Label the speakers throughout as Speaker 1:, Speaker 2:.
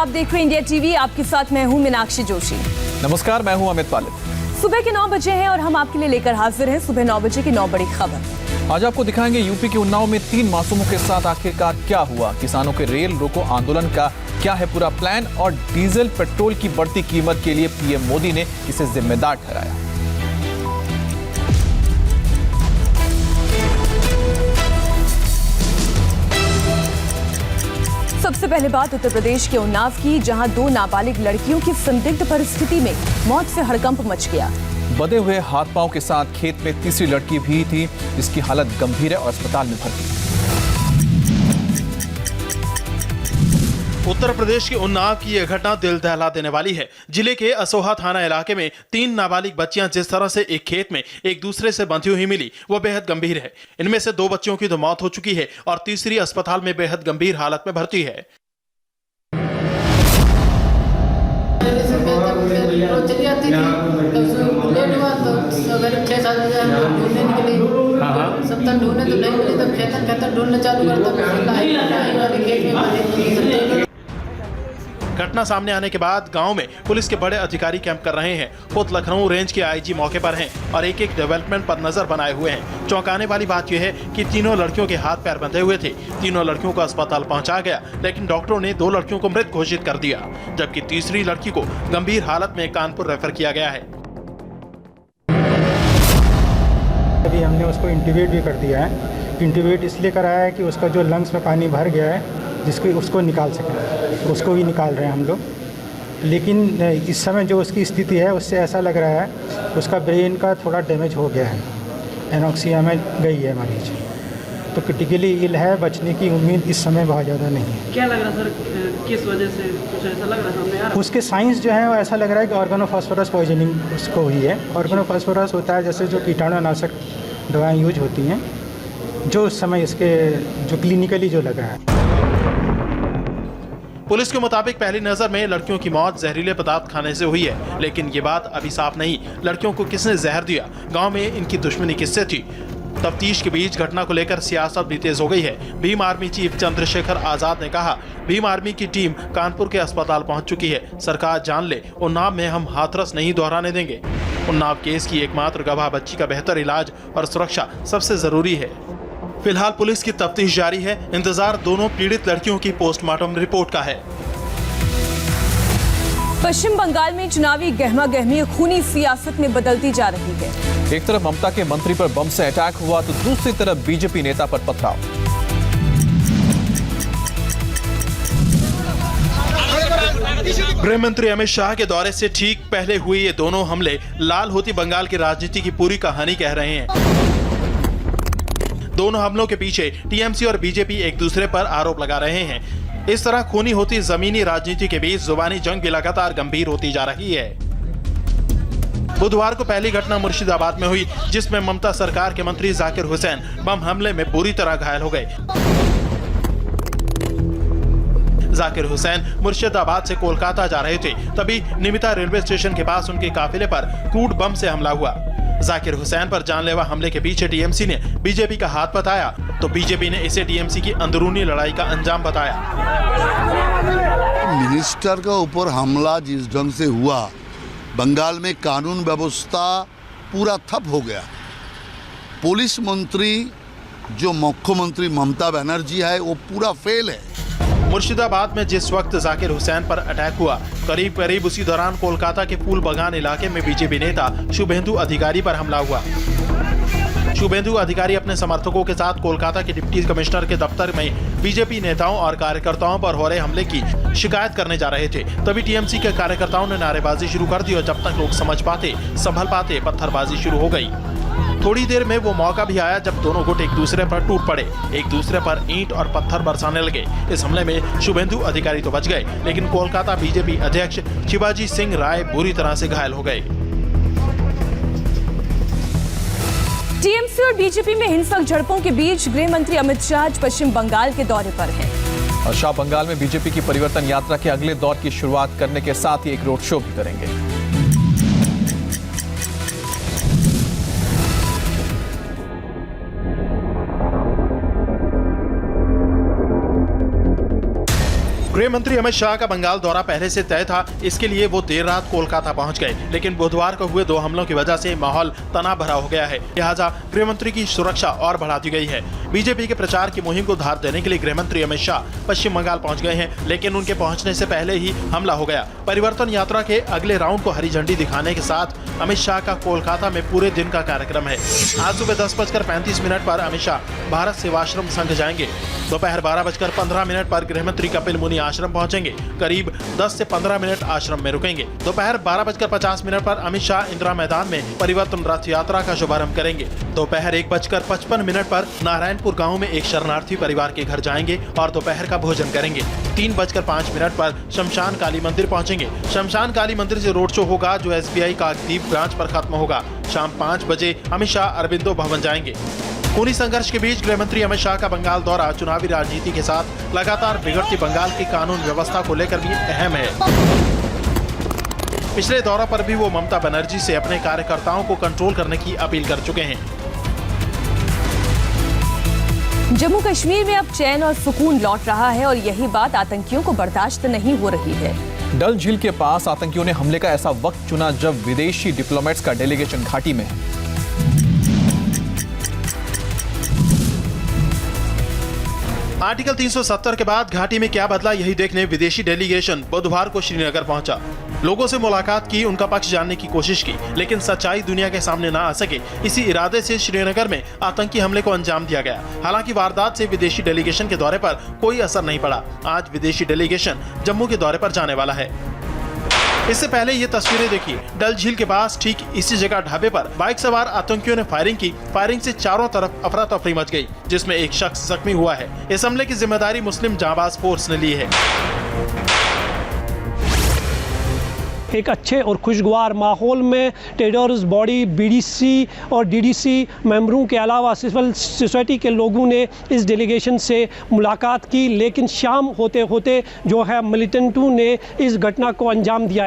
Speaker 1: आप देख रहे हैं इंडिया टीवी। आपके साथ मैं हूं मीनाक्षी जोशी।
Speaker 2: नमस्कार, मैं हूं अमित पालित।
Speaker 1: सुबह के 9 बजे हैं और हम आपके लिए लेकर हाजिर हैं सुबह 9 बजे की 9 बड़ी खबर।
Speaker 2: आज आपको दिखाएंगे यूपी के उन्नाव में 3 मासूमों के साथ आखिरकार क्या हुआ, किसानों के रेल रोको आंदोलन का क्या है पूरा प्लान, और डीजल पेट्रोल की बढ़ती कीमत के लिए पीएम मोदी ने इसे जिम्मेदार ठहराया।
Speaker 1: सबसे पहले बात उत्तर प्रदेश के उन्नाव की, जहां 2 नाबालिग लड़कियों की संदिग्ध परिस्थिति में मौत से हड़कंप मच गया।
Speaker 2: बंधे हुए हाथ पांव के साथ खेत में तीसरी लड़की भी थी, जिसकी हालत गंभीर है और अस्पताल में भर्ती।
Speaker 3: उत्तर प्रदेश के उन्नाव की यह घटना दिल दहला देने वाली है। जिले के असोहा थाना इलाके में 3 नाबालिग बच्चियां जिस तरह से एक खेत में एक दूसरे से बंधी हुई मिली, वह बेहद गंभीर है। इनमें से 2 बच्चियों की तो मौत हो चुकी है और तीसरी अस्पताल में बेहद गंभीर हालत में भर्ती है।
Speaker 4: चली आती थी तो लेट हुआ तो करीब 6-7 बजे हम लोग ढूंढने निकले। सब तक ढूंढने तो नहीं मिली, तब खेतन ढूंढने चालू करता खेत में।
Speaker 3: घटना सामने आने के बाद गांव में पुलिस के बड़े अधिकारी कैंप कर रहे हैं। खुद लखनऊ रेंज के आईजी मौके पर हैं और एक डेवलपमेंट पर नजर बनाए हुए हैं। चौंकाने वाली बात यह है कि तीनों लड़कियों के हाथ पैर बंधे हुए थे। तीनों लड़कियों को अस्पताल पहुंचा गया, लेकिन डॉक्टरों ने 2 लड़कियों को मृत घोषित कर दिया, जबकि तीसरी लड़की को गंभीर हालत में कानपुर रेफर किया गया है।
Speaker 5: अभी हमने उसको इंट्यूबेट भी कर दिया है। इंट्यूबेट इसलिए कराया है कि उसका जो लंग्स में पानी भर गया है, जिसको उसको निकाल सकें, उसको भी निकाल रहे हैं हम लोग। लेकिन इस समय जो उसकी स्थिति है, उससे ऐसा लग रहा है उसका ब्रेन का थोड़ा डैमेज हो गया है, एनोक्सिया में गई है मरीज, तो क्रिटिकली इल है। बचने की उम्मीद इस समय बहुत ज़्यादा नहीं है।
Speaker 4: क्या लग रहा सर, किस वजह से कुछ ऐसा लग रहा है?
Speaker 5: उसके साइंस जो है वो ऐसा लग रहा है कि ऑर्गेनोफॉस्फोरस पॉइजनिंग उसको हुई है। ऑर्गेनोफॉस्फोरस होता है जैसे जो कीटाणुनाशक दवाएँ यूज होती हैं, जो उस समय इसके जो क्लिनिकली जो लगा है।
Speaker 3: पुलिस के मुताबिक पहली नजर में लड़कियों की मौत जहरीले पदार्थ खाने से हुई है, लेकिन ये बात अभी साफ नहीं लड़कियों को किसने जहर दिया, गांव में इनकी दुश्मनी किससे थी। तफ्तीश के बीच घटना को लेकर सियासत भी तेज हो गई है। भीम आर्मी चीफ चंद्रशेखर आजाद ने कहा, भीम आर्मी की टीम कानपुर के अस्पताल पहुंच चुकी है। सरकार जान ले, उन्नाव में हम हाथरस नहीं दोहराने देंगे। उन्नाव केस की एकमात्र गवाह बच्ची का बेहतर इलाज और सुरक्षा सबसे जरूरी है। फिलहाल पुलिस की तफ्तीश जारी है। इंतजार दोनों पीड़ित लड़कियों की पोस्टमार्टम रिपोर्ट का है।
Speaker 1: पश्चिम बंगाल में चुनावी गहमा-गहमी खूनी सियासत में बदलती जा रही है।
Speaker 2: एक तरफ ममता के मंत्री पर बम से अटैक हुआ, तो दूसरी तरफ बीजेपी नेता पर पथराव।
Speaker 3: गृह मंत्री अमित शाह के दौरे से ठीक पहले हुए ये दोनों हमले लाल होती बंगाल की राजनीति की पूरी कहानी कह रहे हैं। दोनों हमलों के पीछे टीएमसी और बीजेपी एक दूसरे पर आरोप लगा रहे हैं। इस तरह खूनी होती जमीनी राजनीति के बीच जुबानी जंग भी लगातार गंभीर होती जा रही है। बुधवार को पहली घटना मुर्शिदाबाद में हुई, जिसमें ममता सरकार के मंत्री जाकिर हुसैन बम हमले में बुरी तरह घायल हो गए। जाकिर हुसैन मुर्शिदाबाद से कोलकाता जा रहे थे, तभी निमिता रेलवे स्टेशन के पास उनके काफिले पर क्रूड बम से हमला हुआ। जाकिर हुसैन पर जानलेवा हमले के पीछे टीएमसी ने बीजेपी का हाथ बताया, तो बीजेपी ने इसे टीएमसी की अंदरूनी लड़ाई का अंजाम बताया।
Speaker 6: मिनिस्टर के ऊपर हमला जिस ढंग से हुआ, बंगाल में कानून व्यवस्था पूरा ठप हो गया। पुलिस मंत्री जो मुख्यमंत्री ममता बनर्जी है, वो पूरा फेल है।
Speaker 3: मुर्शिदाबाद में जिस वक्त जाकिर हुसैन पर अटैक हुआ, करीब उसी दौरान कोलकाता के फूल बगान इलाके में बीजेपी नेता शुभेंदु अधिकारी पर हमला हुआ। शुभेंदु अधिकारी अपने समर्थकों के साथ कोलकाता के डिप्टी कमिश्नर के दफ्तर में बीजेपी नेताओं और कार्यकर्ताओं पर हो रहे हमले की शिकायत करने जा रहे थे। तभी टीएमसी के कार्यकर्ताओं ने नारेबाजी शुरू कर दी और जब तक लोग समझ पाते संभल पाते, पत्थरबाजी शुरू हो गई। थोड़ी देर में वो मौका भी आया जब दोनों गुट एक दूसरे पर टूट पड़े, एक दूसरे पर ईंट और पत्थर बरसाने लगे। इस हमले में शुभेंदु अधिकारी तो बच गए, लेकिन कोलकाता बीजेपी अध्यक्ष शिवाजी सिंह राय बुरी तरह से घायल हो गए।
Speaker 1: टीएमसी और बीजेपी में हिंसक झड़पों के बीच गृह मंत्री अमित शाह आज पश्चिम बंगाल के दौरे पर हैं।
Speaker 2: और शाह बंगाल में बीजेपी की परिवर्तन यात्रा के अगले दौर की शुरुआत करने के साथ ही एक रोड शो भी करेंगे।
Speaker 3: गृह मंत्री अमित शाह का बंगाल दौरा पहले से तय था, इसके लिए वो देर रात कोलकाता पहुंच गए, लेकिन बुधवार को हुए 2 हमलों की वजह से माहौल तनाव भरा हो गया है। लिहाजा गृह मंत्री की सुरक्षा और बढ़ा दी गई है। बीजेपी के प्रचार की मुहिम को धार देने के लिए गृह मंत्री अमित शाह पश्चिम बंगाल पहुंच गए हैं, लेकिन उनके पहुंचने से पहले ही हमला हो गया। परिवर्तन यात्रा के अगले राउंड को हरी झंडी दिखाने के साथ अमित शाह का कोलकाता में पूरे दिन का कार्यक्रम है। आज सुबह 10:35 पर अमित शाह भारत सेवाश्रम संघ जाएंगे। दोपहर 12:15 पर गृह मंत्री कपिल मुनि आश्रम पहुंचेंगे। करीब 10 से 15 मिनट आश्रम में रुकेंगे। दोपहर 12:50 पर अमित शाह इंदिरा मैदान में परिवर्तन रथ यात्रा का शुभारंभ करेंगे। दोपहर 1:55 पर नारायणपुर गांव में एक शरणार्थी परिवार के घर जाएंगे और दोपहर का भोजन करेंगे। 3:05 पर शमशान काली मंदिर पहुंचेंगे। शमशान काली मंदिर से रोड शो होगा जो SBI काकद्वीप ब्रांच पर खत्म होगा। शाम 5 बजे अमित शाह अरबिंदो भवन जाएंगे। खूनी संघर्ष के बीच गृह मंत्री अमित शाह का बंगाल दौरा चुनावी राजनीति के साथ लगातार बिगड़ती बंगाल की कानून व्यवस्था को लेकर भी अहम है। पिछले दौरा पर भी वो ममता बनर्जी से अपने कार्यकर्ताओं को कंट्रोल करने की अपील कर चुके हैं।
Speaker 1: जम्मू कश्मीर में अब चैन और सुकून लौट रहा है और यही बात आतंकियों को बर्दाश्त नहीं हो रही है।
Speaker 2: डल झील के पास आतंकियों ने हमले का ऐसा वक्त चुना जब विदेशी डिप्लोमेट्स का डेलीगेशन घाटी में है।
Speaker 3: आर्टिकल 370 के बाद घाटी में क्या बदला, यही देखने विदेशी डेलीगेशन बुधवार को श्रीनगर पहुंचा। लोगों से मुलाकात की, उनका पक्ष जानने की कोशिश की, लेकिन सच्चाई दुनिया के सामने ना आ सके, इसी इरादे से श्रीनगर में आतंकी हमले को अंजाम दिया गया। हालांकि वारदात से विदेशी डेलीगेशन के दौरे पर कोई असर नहीं पड़ा। आज विदेशी डेलीगेशन जम्मू के दौरे पर जाने वाला है। इससे पहले ये तस्वीरें देखिए। डल झील के पास ठीक इसी जगह ढाबे पर बाइक सवार आतंकियों ने फायरिंग की। फायरिंग से चारों तरफ अफरा तफरी मच गई, जिसमें एक शख्स जख्मी हुआ है। इस हमले की जिम्मेदारी मुस्लिम जांबाज फोर्स ने ली है।
Speaker 7: एक अच्छे और खुशगवार माहौल में टेररिस्ट बॉडी, BDC और DDC मेंबरों के अलावा सिविल सोसाइटी के लोगों ने इस डेलीगेशन से मुलाकात की, लेकिन शाम होते होते जो है मिलिटेंटों ने इस घटना को अंजाम दिया।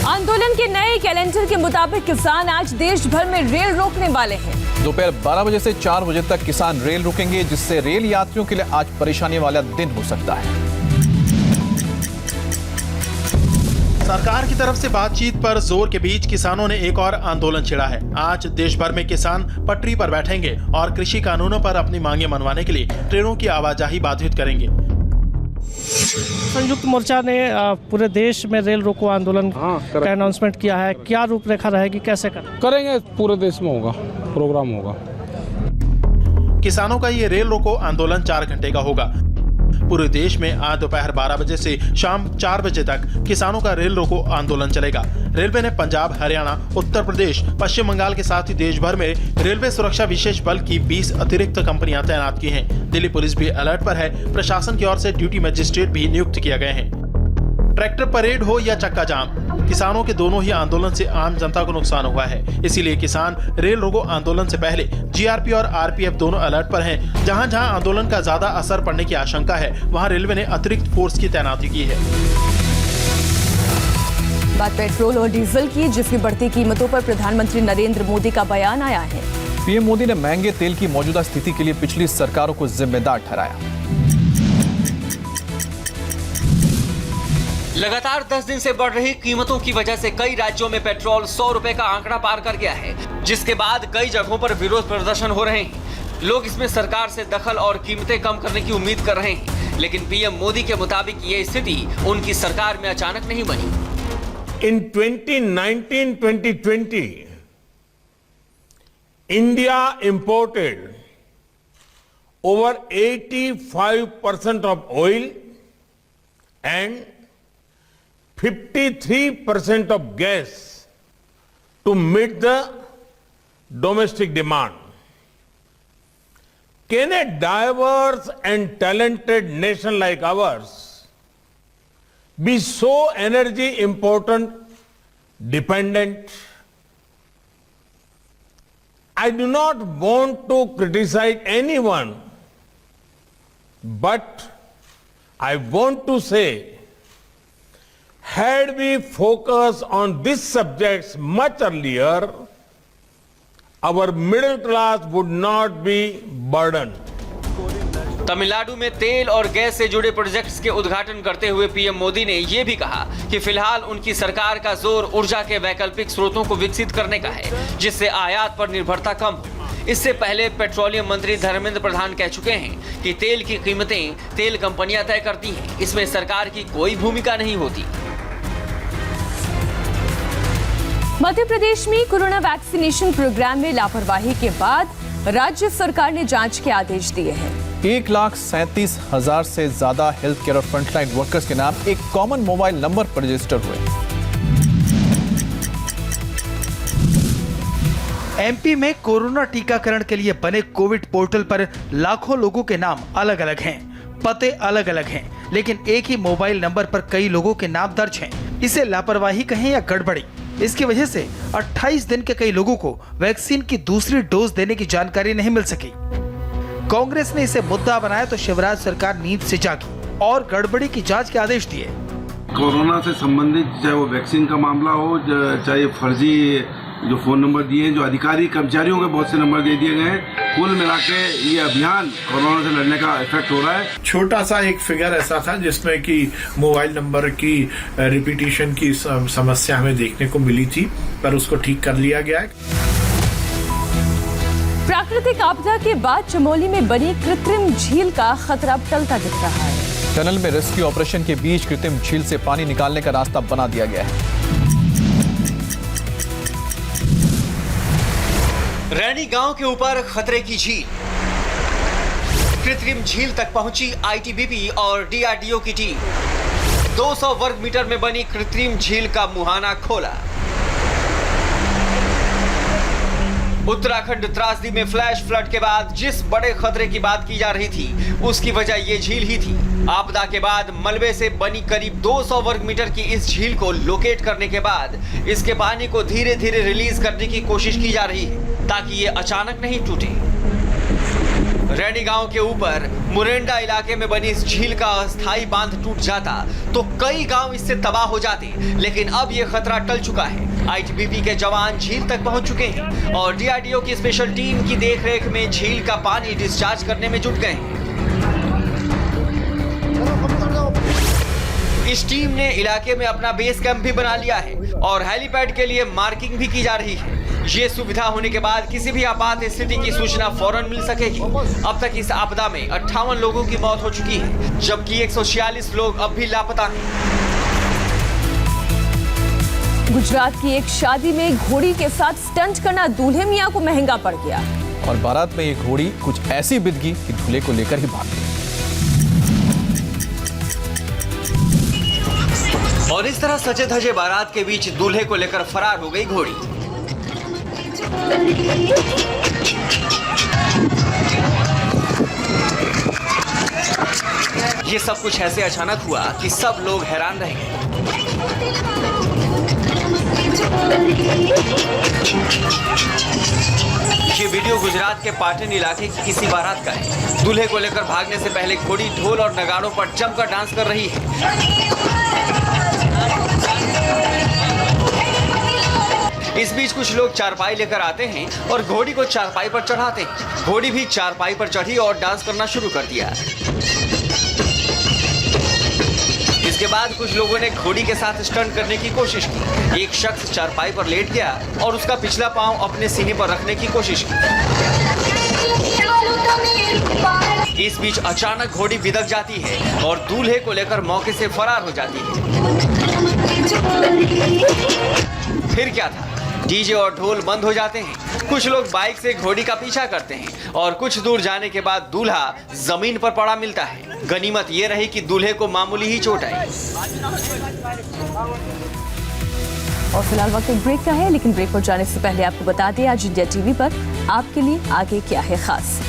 Speaker 1: आंदोलन के नए कैलेंडर के मुताबिक किसान आज देश भर में रेल रोकने वाले हैं।
Speaker 2: दोपहर 12 बजे से 4 बजे तक किसान रेल रुकेंगे, जिससे रेल यात्रियों के लिए आज परेशानी वाला दिन हो सकता है।
Speaker 3: सरकार की तरफ से बातचीत पर जोर के बीच किसानों ने एक और आंदोलन छेड़ा है। आज देश भर में किसान पटरी पर बैठेंगे और कृषि कानूनों पर अपनी मांगे मनवाने के लिए ट्रेनों की आवाजाही बाधित करेंगे।
Speaker 8: संयुक्त मोर्चा ने पूरे देश में रेल रोको आंदोलन का अनाउंसमेंट किया है। क्या रूपरेखा रहेगी, कैसे
Speaker 9: करेंगे? पूरे देश में होगा, प्रोग्राम होगा।
Speaker 3: किसानों का ये रेल रोको आंदोलन 4 घंटे का होगा। पूरे देश में आज दोपहर 12 बजे से शाम 4 बजे तक किसानों का रेल रोको आंदोलन चलेगा। रेलवे ने पंजाब, हरियाणा, उत्तर प्रदेश, पश्चिम बंगाल के साथ ही देश भर में रेलवे सुरक्षा विशेष बल की 20 अतिरिक्त कंपनियां तैनात की हैं। दिल्ली पुलिस भी अलर्ट पर है। प्रशासन की ओर से ड्यूटी मजिस्ट्रेट भी नियुक्त किया गए हैं। ट्रैक्टर परेड हो या चक्का जाम, किसानों के दोनों ही आंदोलन से आम जनता को नुकसान हुआ है। इसीलिए किसान रेल रोको आंदोलन से पहले GRP और RPF दोनों अलर्ट पर हैं। जहां जहां आंदोलन का ज्यादा असर पड़ने की आशंका है, वहां रेलवे ने अतिरिक्त फोर्स की तैनाती की है।
Speaker 1: बात पेट्रोल और डीजल की, जिसकी बढ़ती कीमतों पर प्रधानमंत्री नरेंद्र मोदी का बयान आया है।
Speaker 2: PM मोदी ने महंगे तेल की मौजूदा स्थिति के लिए पिछली सरकारों को जिम्मेदार ठहराया।
Speaker 10: लगातार 10 दिन से बढ़ रही कीमतों की वजह से कई राज्यों में पेट्रोल 100 रुपए का आंकड़ा पार कर गया है, जिसके बाद कई जगहों पर विरोध प्रदर्शन हो रहे हैं। लोग इसमें सरकार से दखल और कीमतें कम करने की उम्मीद कर रहे हैं, लेकिन PM मोदी के मुताबिक ये स्थिति उनकी सरकार में अचानक नहीं बनी।
Speaker 11: इन 2019-2020 India imported over 85% of oil and 53% of gas to meet the domestic demand. Can a diverse and talented nation like ours be so energy important dependent? I do not want to criticize anyone, but I want to say, had we focused on these subjects much earlier, our middle class would not be burdened.
Speaker 10: Tamil Nadu में तेल और gas से जुड़े projects के उद्घाटन करते हुए PM Modi ने ये भी कहा कि फिलहाल उनकी सरकार का जोर ऊर्जा के वैकल्पिक स्रोतों को विकसित करने का है, जिससे आयात पर निर्भरता कम हो। इससे पहले पेट्रोलियम मंत्री धर्मेंद्र प्रधान कह चुके हैं कि तेल की कीमतें तेल कंपनियां तय करती हैं, इसमें सरकार की कोई भूमिका नहीं होती।
Speaker 1: मध्य प्रदेश में कोरोना वैक्सीनेशन प्रोग्राम में लापरवाही के बाद राज्य सरकार ने जांच के आदेश दिए हैं।
Speaker 2: 1,37,000 से ज्यादा हेल्थ केयर और फ्रंटलाइन वर्कर्स के नाम एक कॉमन मोबाइल नंबर पर रजिस्टर हुए।
Speaker 12: एमपी में कोरोना टीकाकरण के लिए बने कोविड पोर्टल पर लाखों लोगों के नाम अलग अलग हैं, पते अलग अलग हैं, लेकिन एक ही मोबाइल नंबर पर कई लोगों के नाम दर्ज हैं। इसे लापरवाही कहें या गड़बड़ी, इसकी वजह से 28 दिन के कई लोगों को वैक्सीन की दूसरी डोज देने की जानकारी नहीं मिल सकी। कांग्रेस ने इसे मुद्दा बनाया तो शिवराज सरकार नींद से जागी और गड़बड़ी की जांच के आदेश दिए।
Speaker 13: कोरोना से संबंधित चाहे वो वैक्सीन का मामला हो, चाहे फर्जी जो फोन नंबर दिए हैं, जो अधिकारी कर्मचारियों के बहुत से नंबर दे दिए गए हैं, कुल मिला के ये अभियान कोरोना से लड़ने का इफेक्ट हो रहा है।
Speaker 11: छोटा सा एक फिगर ऐसा था जिसमें कि मोबाइल नंबर की रिपीटिशन की समस्या हमें देखने को मिली थी, पर उसको ठीक कर लिया गया है।
Speaker 1: प्राकृतिक आपदा के बाद चमोली में बनी कृत्रिम झील का खतरा टलता दिख रहा है।
Speaker 2: टनल में रेस्क्यू ऑपरेशन के बीच कृत्रिम झील से पानी निकालने का रास्ता बना दिया गया है।
Speaker 10: रैनी गांव के ऊपर खतरे की झील। कृत्रिम झील तक पहुंची आईटीबीपी और डीआरडीओ की टीम। 200 वर्ग मीटर में बनी कृत्रिम झील का मुहाना खोला। उत्तराखंड त्रासदी में फ्लैश फ्लड के बाद जिस बड़े खतरे की बात की जा रही थी, उसकी वजह ये झील ही थी। आपदा के बाद मलबे से बनी करीब 200 वर्ग मीटर की इस झील को लोकेट करने के बाद इसके पानी को धीरे धीरे रिलीज करने की कोशिश की जा रही है, ताकि ये अचानक नहीं टूटे। रैनी गांव के ऊपर मुरेंडा इलाके में बनी इस झील का अस्थायी बांध टूट जाता तो कई गांव इससे तबाह हो जाते, लेकिन अब ये खतरा टल चुका है। आईटीबीपी के जवान झील तक पहुंच चुके हैं और डीआरडीओ की स्पेशल टीम की देखरेख में झील का पानी डिस्चार्ज करने में जुट गए हैं। इस टीम ने इलाके में अपना बेस कैंप भी बना लिया है और हेलीपैड के लिए मार्किंग भी की जा रही है। ये सुविधा होने के बाद किसी भी आपात स्थिति की सूचना फौरन मिल सकेगी। अब तक इस आपदा में 58 लोगों की मौत हो चुकी है, जबकि 146 लोग अब भी लापता हैं।
Speaker 1: गुजरात की एक शादी में घोड़ी के साथ स्टंट करना दूल्हे मियां को महंगा पड़ गया
Speaker 2: और बारात में ये घोड़ी कुछ ऐसी बिदगी कि दूल्हे को लेकर ही भाग गई।
Speaker 10: और इस तरह सजे धजे बारात के बीच दूल्हे को लेकर फरार हो गई घोड़ी। ये सब कुछ ऐसे अचानक हुआ कि सब लोग हैरान रह गए। ये वीडियो गुजरात के पाटन इलाके की किसी बारात का है। दूल्हे को लेकर भागने से पहले घोड़ी ढोल और नगाड़ों पर जमकर डांस कर रही है। इस बीच कुछ लोग चारपाई लेकर आते हैं और घोड़ी को चारपाई पर चढ़ाते हैं। घोड़ी भी चारपाई पर चढ़ी और डांस करना शुरू कर दिया। इसके बाद कुछ लोगों ने घोड़ी के साथ स्टंट करने की कोशिश की। एक शख्स चारपाई पर लेट गया और उसका पिछला पांव अपने सीने पर रखने की कोशिश की। इस बीच अचानक घोड़ी बिदक जाती है और दूल्हे को लेकर मौके से फरार हो जाती है। फिर क्या था, डीजे और ढोल बंद हो जाते हैं। कुछ लोग बाइक से घोड़ी का पीछा करते हैं और कुछ दूर जाने के बाद दूल्हा जमीन पर पड़ा मिलता है। गनीमत ये रही कि दूल्हे को मामूली ही चोट आई।
Speaker 1: और फिलहाल वक्त एक ब्रेक का है, लेकिन ब्रेक पर जाने से पहले आपको बता दें आज इंडिया टीवी पर आपके लिए आगे क्या है खास।